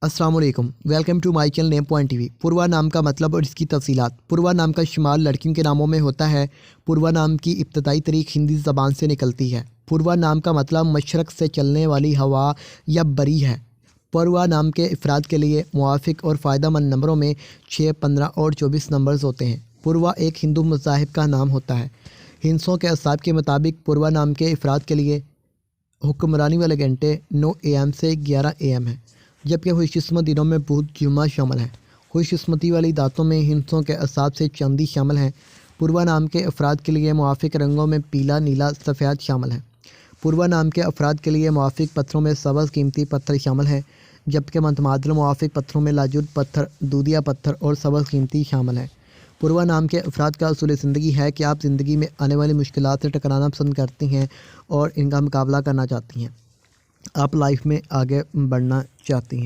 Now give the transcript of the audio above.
अस्सलाम वालेकुम, welcome to my channel name point TV. Purva नाम का मतलब और इसकी तफसीलात। पूर्वा नाम का शुमार लड़कियों के नामों में होता है। पूर्वा नाम की इब्तदाई तारीख हिंदी ज़बान से निकलती है। पूर्वा नाम का मतलब मशरक़ से चलने वाली हवा या बरी है। पूर्वा नाम के इफ़राद के लिए मुवाफ़िक और फ़ायदेमंद नंबरों में 6, 15 और 24 नंबर्स होते हैं। पूर्वा एक हिंदू मज़ाहिब का नाम होता है। हिंसों के असाब के मुताबिक पूर्वा नाम के इफ़राद के लिए हुक्मरानी वाले घंटे 9 AM से 11 AM हैं, जबकि खुशकिस्मत दिनों में बुध जुम्मा शामिल है। खुशकिस्मती वाली दातों में हिंसों के असाब से चांदी शामिल है। पूर्वा नाम के अफराद के लिए मुवाफ़िक रंगों में पीला, नीला, सफ़ेद शामिल है। पूर्वा नाम के अफराद के लिए मुवाफ़िक पत्थरों में सब्ज़ कीमती पत्थर शामिल है, जबकि मतमादिल मुवाफ़िक पत्थरों में लाजुल पत्थर, दूधिया पत्थर और सब्ज़ कीमती शामिल है। पूर्वा नाम के अफराद का असूल ज़िंदगी है कि आप ज़िंदगी में आने वाली मुश्किलात से टकराना पसंद करती हैं और इनका मुकाबला करना चाहती हैं। आप लाइफ में आगे बढ़ना चाहती हैं।